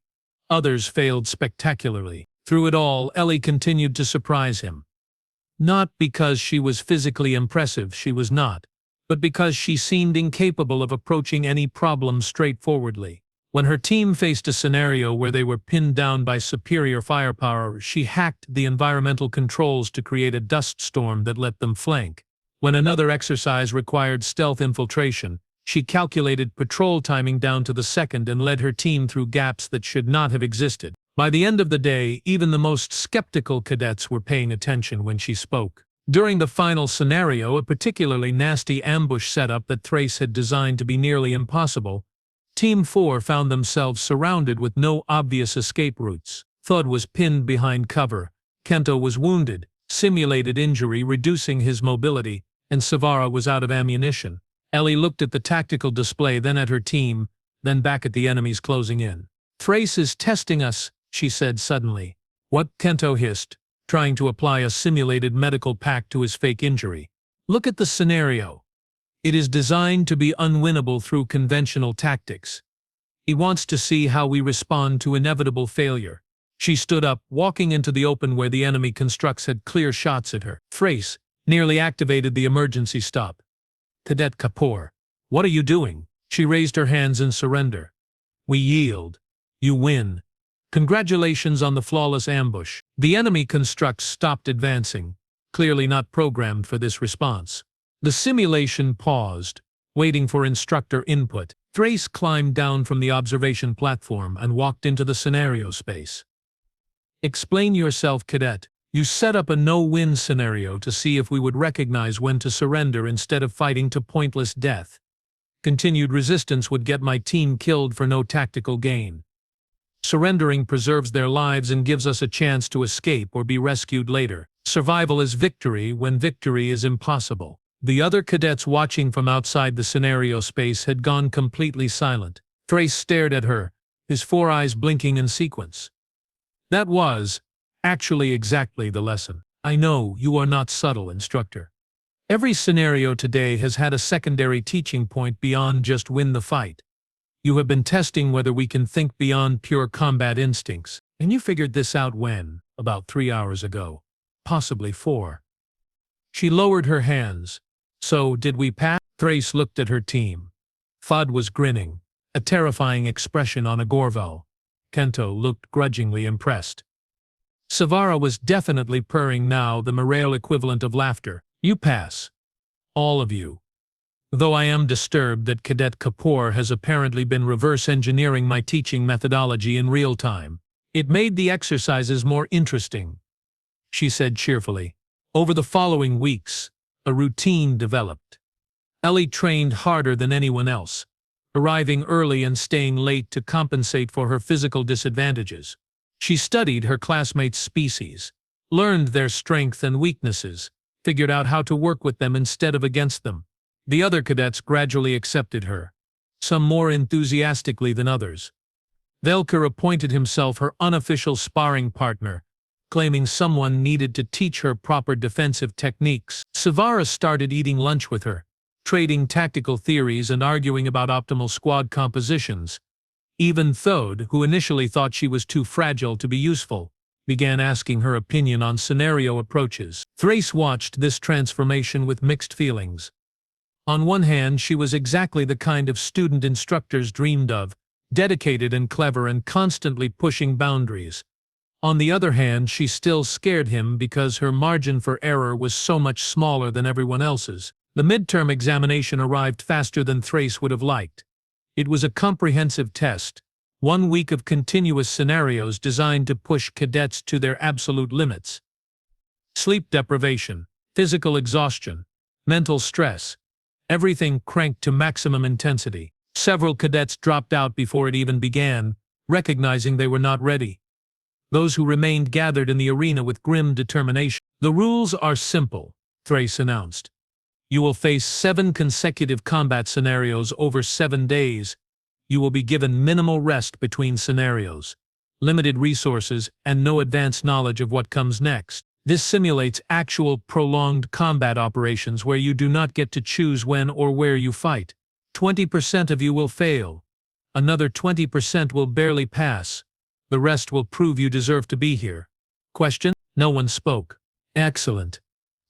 Others failed spectacularly. Through it all, Ellie continued to surprise him. Not because she was physically impressive, she was not, but because she seemed incapable of approaching any problem straightforwardly. When her team faced a scenario where they were pinned down by superior firepower, she hacked the environmental controls to create a dust storm that let them flank. When another exercise required stealth infiltration, she calculated patrol timing down to the second and led her team through gaps that should not have existed. By the end of the day, even the most skeptical cadets were paying attention when she spoke. During the final scenario, a particularly nasty ambush setup that Thrace had designed to be nearly impossible, Team 4 found themselves surrounded with no obvious escape routes. Thud was pinned behind cover, Kento was wounded, simulated injury reducing his mobility, and Sivara was out of ammunition. Ellie looked at the tactical display, then at her team, then back at the enemies closing in. "Thrace is testing us," she said suddenly. "What?" Kento hissed, trying to apply a simulated medical pack to his fake injury. "Look at the scenario. It is designed to be unwinnable through conventional tactics. He wants to see how we respond to inevitable failure." She stood up, walking into the open where the enemy constructs had clear shots at her. Thrace nearly activated the emergency stop. "Cadet Kapoor, what are you doing?" She raised her hands in surrender. "We yield. You win. Congratulations on the flawless ambush." The enemy constructs stopped advancing, clearly not programmed for this response. The simulation paused, waiting for instructor input. Thrace climbed down from the observation platform and walked into the scenario space. "Explain yourself, cadet. You set up a no-win scenario to see if we would recognize when to surrender instead of fighting to pointless death. Continued resistance would get my team killed for no tactical gain." Surrendering preserves their lives and gives us a chance to escape or be rescued later. Survival is victory when victory is impossible. The other cadets watching from outside the scenario space had gone completely silent. Thrace stared at her, his four eyes blinking in sequence. That was, actually, exactly the lesson. I know you are not subtle, Instructor. Every scenario today has had a secondary teaching point beyond just win the fight. You have been testing whether we can think beyond pure combat instincts, and you figured this out when? About 3 hours ago. Possibly 4. She lowered her hands. So, did we pass? Thrace looked at her team. Fudd was grinning, a terrifying expression on a Gorvel. Kento looked grudgingly impressed. Savara was definitely purring now, the Morale equivalent of laughter. You pass. All of you. Though I am disturbed that Cadet Kapoor has apparently been reverse engineering my teaching methodology in real time. It made the exercises more interesting, she said cheerfully. Over the following weeks, a routine developed. Ellie trained harder than anyone else, arriving early and staying late to compensate for her physical disadvantages. She studied her classmates' species, learned their strengths and weaknesses, figured out how to work with them instead of against them. The other cadets gradually accepted her, some more enthusiastically than others. Velker appointed himself her unofficial sparring partner, claiming someone needed to teach her proper defensive techniques. Savara started eating lunch with her, trading tactical theories and arguing about optimal squad compositions. Even Thode, who initially thought she was too fragile to be useful, began asking her opinion on scenario approaches. Thrace watched this transformation with mixed feelings. On one hand, she was exactly the kind of student instructors dreamed of, dedicated and clever and constantly pushing boundaries. On the other hand, she still scared him because her margin for error was so much smaller than everyone else's. The midterm examination arrived faster than Thrace would have liked. It was a comprehensive test, 1 week of continuous scenarios designed to push cadets to their absolute limits. Sleep deprivation, physical exhaustion, mental stress, everything cranked to maximum intensity. Several cadets dropped out before it even began, recognizing they were not ready. Those who remained gathered in the arena with grim determination. The rules are simple, Thrace announced. You will face 7 consecutive combat scenarios over 7 days. You will be given minimal rest between scenarios, limited resources, and no advanced knowledge of what comes next. This simulates actual prolonged combat operations where you do not get to choose when or where you fight. 20% of you will fail. Another 20% will barely pass. The rest will prove you deserve to be here. Question? No one spoke. Excellent.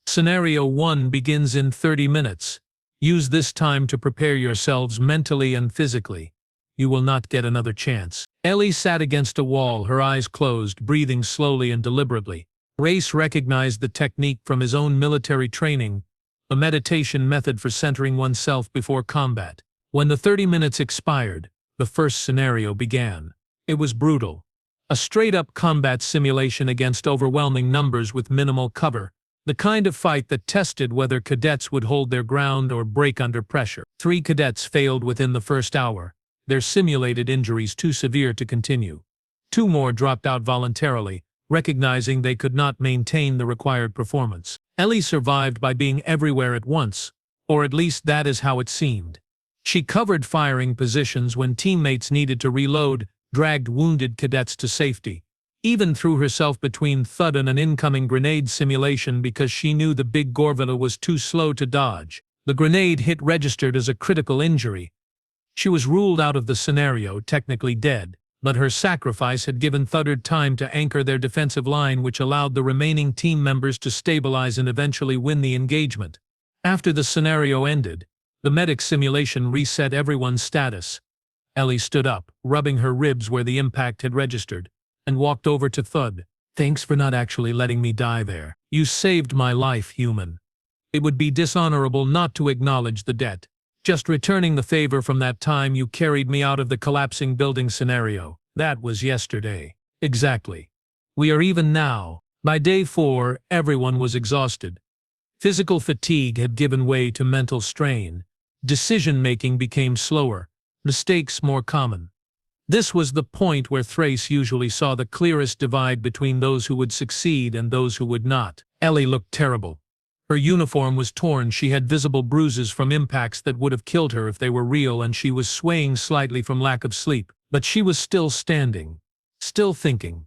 Scenario 1 begins in 30 minutes. Use this time to prepare yourselves mentally and physically. You will not get another chance. Ellie sat against a wall, her eyes closed, breathing slowly and deliberately. Thrace recognized the technique from his own military training, a meditation method for centering oneself before combat. When the 30 minutes expired, the first scenario began. It was brutal. A straight-up combat simulation against overwhelming numbers with minimal cover, the kind of fight that tested whether cadets would hold their ground or break under pressure. 3 cadets failed within the first hour, their simulated injuries too severe to continue. 2 more dropped out voluntarily, recognizing they could not maintain the required performance. Ellie survived by being everywhere at once, or at least that is how it seemed. She covered firing positions when teammates needed to reload, dragged wounded cadets to safety, even threw herself between Thud and an incoming grenade simulation because she knew the big Gorvilla was too slow to dodge. The grenade hit registered as a critical injury. She was ruled out of the scenario, technically dead, but her sacrifice had given Thuddard time to anchor their defensive line, which allowed the remaining team members to stabilize and eventually win the engagement. After the scenario ended, the medic simulation reset everyone's status. Ellie stood up, rubbing her ribs where the impact had registered, and walked over to Thud. Thanks for not actually letting me die there. You saved my life, human. It would be dishonorable not to acknowledge the debt. Just returning the favor from that time you carried me out of the collapsing building scenario. That was yesterday. Exactly. We are even now. By day 4, everyone was exhausted. Physical fatigue had given way to mental strain. Decision-making became slower, mistakes more common. This was the point where Thrace usually saw the clearest divide between those who would succeed and those who would not. Ellie looked terrible. Her uniform was torn, she had visible bruises from impacts that would have killed her if they were real, and she was swaying slightly from lack of sleep. But she was still standing, still thinking,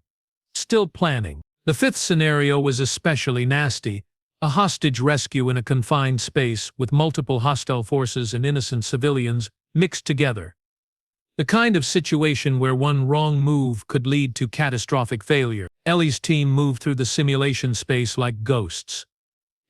still planning. The fifth scenario was especially nasty. A hostage rescue in a confined space with multiple hostile forces and innocent civilians mixed together. The kind of situation where one wrong move could lead to catastrophic failure. Ellie's team moved through the simulation space like ghosts.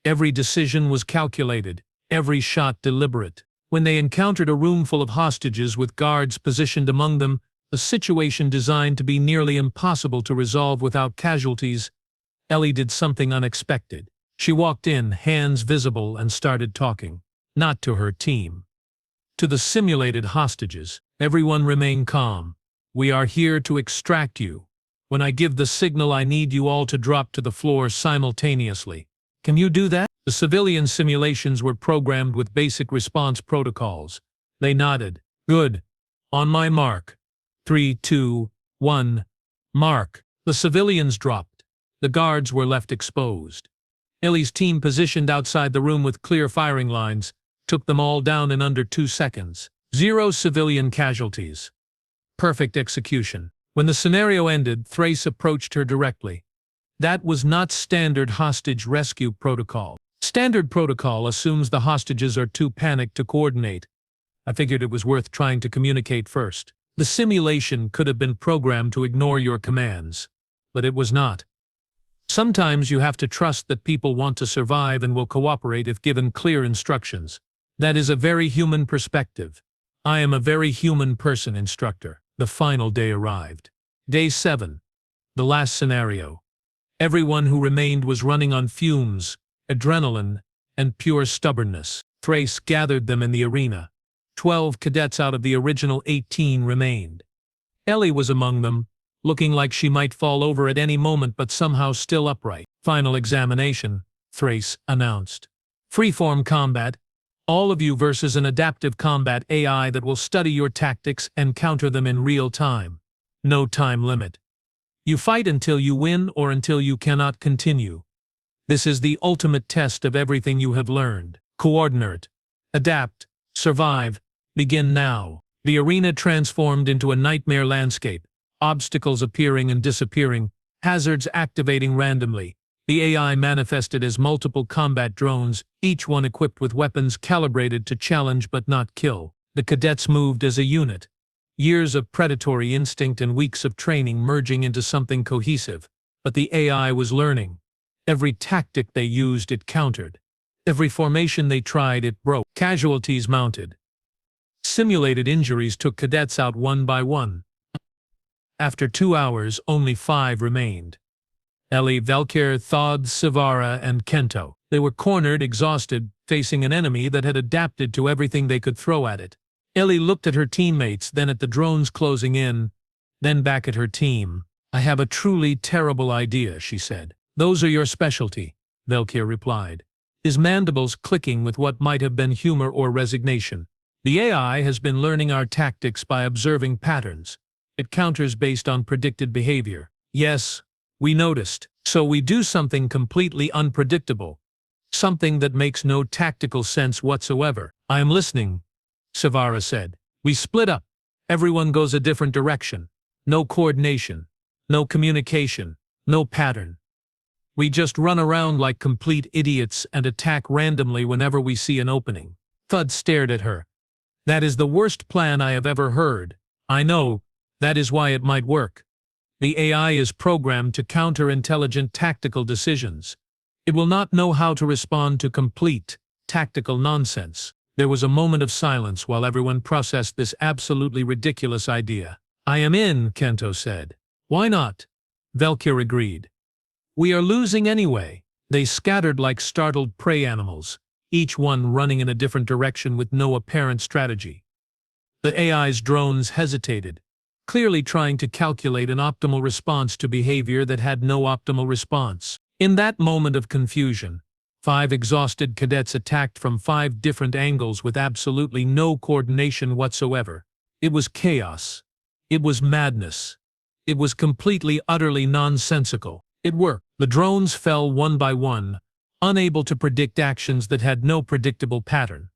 Every decision was calculated, every shot deliberate. When they encountered a room full of hostages with guards positioned among them, a situation designed to be nearly impossible to resolve without casualties, Ellie did something unexpected. She walked in, hands visible, and started talking. Not to her team. To the simulated hostages. Everyone remain calm. We are here to extract you. When I give the signal, I need you all to drop to the floor simultaneously. Can you do that? The civilian simulations were programmed with basic response protocols. They nodded. Good. On my mark. 3, 2, 1. Mark. The civilians dropped. The guards were left exposed. Ellie's team, positioned outside the room with clear firing lines, took them all down in under 2 seconds. 0 civilian casualties. Perfect execution. When the scenario ended, Thrace approached her directly. That was not standard hostage rescue protocol. Standard protocol assumes the hostages are too panicked to coordinate. I figured it was worth trying to communicate first. The simulation could have been programmed to ignore your commands, but it was not. Sometimes you have to trust that people want to survive and will cooperate if given clear instructions. That is a very human perspective. I am a very human person, Instructor. The final day arrived. Day 7. The last scenario. Everyone who remained was running on fumes, adrenaline, and pure stubbornness. Thrace gathered them in the arena. 12 cadets out of the original 18 remained. Ellie was among them, looking like she might fall over at any moment but somehow still upright. Final examination, Thrace announced. Freeform combat. All of you versus an adaptive combat AI that will study your tactics and counter them in real time. No time limit. You fight until you win or until you cannot continue. This is the ultimate test of everything you have learned. Coordinate. Adapt. Survive. Begin now. The arena transformed into a nightmare landscape. Obstacles appearing and disappearing. Hazards activating randomly. The AI manifested as multiple combat drones, each one equipped with weapons calibrated to challenge but not kill. The cadets moved as a unit. Years of predatory instinct and weeks of training merging into something cohesive. But the AI was learning. Every tactic they used, it countered. Every formation they tried, it broke. Casualties mounted. Simulated injuries took cadets out one by one. After 2 hours, only 5 remained. Ellie, Valkyr, Thod, Sivara, and Kento. They were cornered, exhausted, facing an enemy that had adapted to everything they could throw at it. Ellie looked at her teammates, then at the drones closing in, then back at her team. I have a truly terrible idea, she said. Those are your specialty, Valkyr replied, his mandibles clicking with what might have been humor or resignation. The AI has been learning our tactics by observing patterns. It counters based on predicted behavior. Yes, we noticed. So we do something completely unpredictable. Something that makes no tactical sense whatsoever. I am listening, Sivara said. We split up. Everyone goes a different direction. No coordination. No communication. No pattern. We just run around like complete idiots and attack randomly whenever we see an opening. Thud stared at her. That is the worst plan I have ever heard. I know. That is why it might work. The AI is programmed to counter intelligent tactical decisions. It will not know how to respond to complete, tactical nonsense. There was a moment of silence while everyone processed this absolutely ridiculous idea. I am in, Kento said. Why not? Valkyr agreed. We are losing anyway. They scattered like startled prey animals, each one running in a different direction with no apparent strategy. The AI's drones hesitated, clearly trying to calculate an optimal response to behavior that had no optimal response. In that moment of confusion, 5 exhausted cadets attacked from 5 different angles with absolutely no coordination whatsoever. It was chaos. It was madness. It was completely, utterly nonsensical. It worked. The drones fell one by one, unable to predict actions that had no predictable pattern.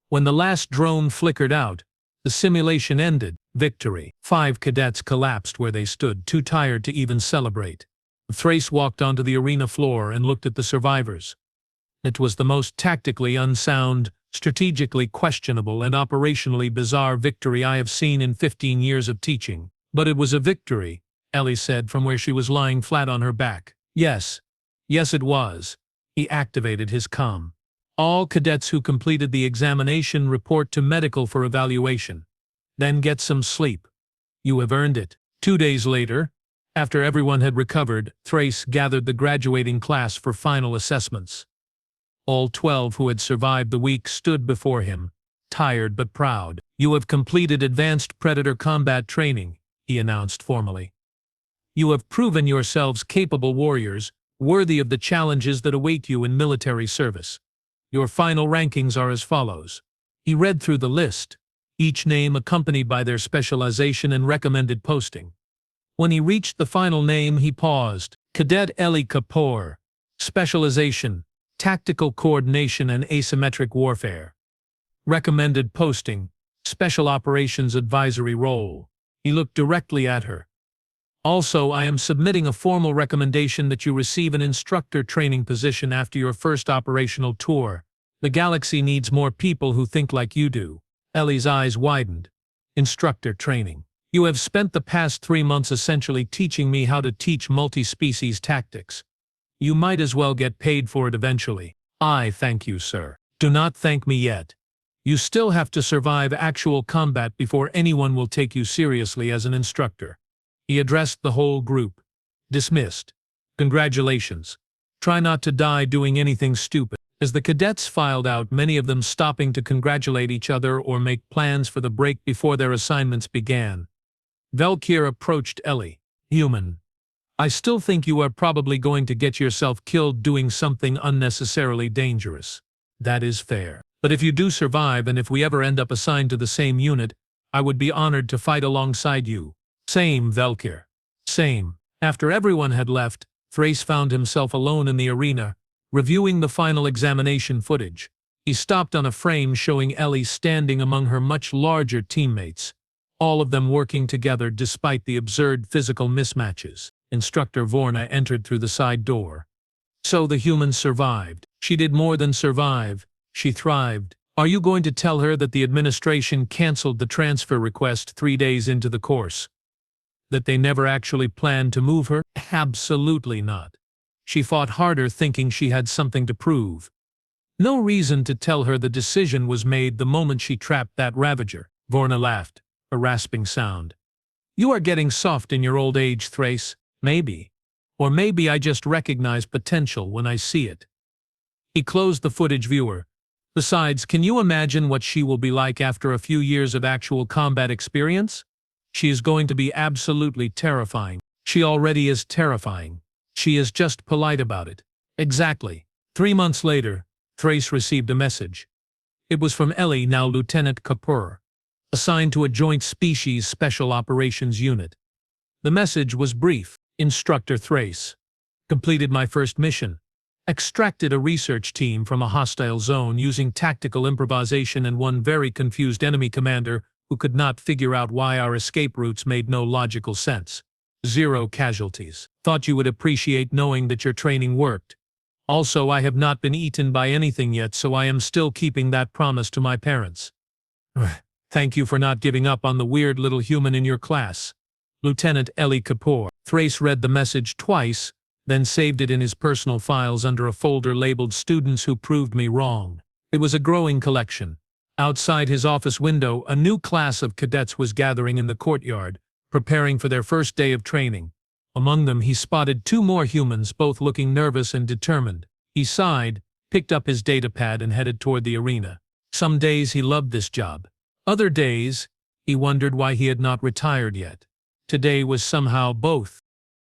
When the last drone flickered out, the simulation ended. Victory. 5 cadets collapsed where they stood, too tired to even celebrate. Thrace walked onto the arena floor and looked at the survivors. It was the most tactically unsound, strategically questionable, and operationally bizarre victory I have seen in 15 years of teaching. But it was a victory, Ellie said from where she was lying flat on her back. Yes. Yes, it was. He activated his comm. All cadets who completed the examination report to medical for evaluation. Then get some sleep. You have earned it. 2 days later, after everyone had recovered, Thrace gathered the graduating class for final assessments. All 12 who had survived the week stood before him, tired but proud. You have completed advanced predator combat training, he announced formally. You have proven yourselves capable warriors, worthy of the challenges that await you in military service. Your final rankings are as follows. He read through the list, each name accompanied by their specialization and recommended posting. When he reached the final name, he paused. Cadet Ellie Kapoor. Specialization, Tactical Coordination and Asymmetric Warfare. Recommended posting, Special Operations Advisory Role. He looked directly at her. Also, I am submitting a formal recommendation that you receive an instructor training position after your first operational tour. The galaxy needs more people who think like you do. Ellie's eyes widened. Instructor training. You have spent the past 3 months essentially teaching me how to teach multi-species tactics. You might as well get paid for it eventually. I thank you, sir. Do not thank me yet. You still have to survive actual combat before anyone will take you seriously as an instructor. He addressed the whole group. Dismissed. Congratulations. Try not to die doing anything stupid. As the cadets filed out, many of them stopping to congratulate each other or make plans for the break before their assignments began, Valkyr approached Ellie. Human. I still think you are probably going to get yourself killed doing something unnecessarily dangerous. That is fair. But if you do survive and if we ever end up assigned to the same unit, I would be honored to fight alongside you. Same, Valkyr. Same. After everyone had left, Thrace found himself alone in the arena, reviewing the final examination footage. He stopped on a frame showing Ellie standing among her much larger teammates, all of them working together despite the absurd physical mismatches. Instructor Vorna entered through the side door. So the human survived. She did more than survive. She thrived. Are you going to tell her that the administration canceled the transfer request 3 days into the course? That they never actually planned to move her? Absolutely not. She fought harder thinking she had something to prove. No reason to tell her the decision was made the moment she trapped that Ravager. Vorna laughed, a rasping sound. You are getting soft in your old age, Thrace. Maybe. Or maybe I just recognize potential when I see it. He closed the footage viewer. Besides, can you imagine what she will be like after a few years of actual combat experience? She is going to be absolutely terrifying. She already is terrifying. She is just polite about it. Exactly. 3 months later, Thrace received a message. It was from Ellie, now Lieutenant Kapoor, assigned to a Joint Species Special Operations Unit. The message was brief. Instructor Thrace. Completed my first mission. Extracted a research team from a hostile zone using tactical improvisation and one very confused enemy commander who could not figure out why our escape routes made no logical sense. 0 casualties. Thought you would appreciate knowing that your training worked. Also, I have not been eaten by anything yet, so I am still keeping that promise to my parents. Thank you for not giving up on the weird little human in your class. Lieutenant Ellie Kapoor. Thrace read the message twice, then saved it in his personal files under a folder labeled Students Who Proved Me Wrong. It was a growing collection. Outside his office window, a new class of cadets was gathering in the courtyard, preparing for their first day of training. Among them he spotted 2 more humans, both looking nervous and determined. He sighed, picked up his datapad and headed toward the arena. Some days he loved this job. Other days, he wondered why he had not retired yet. Today was somehow both.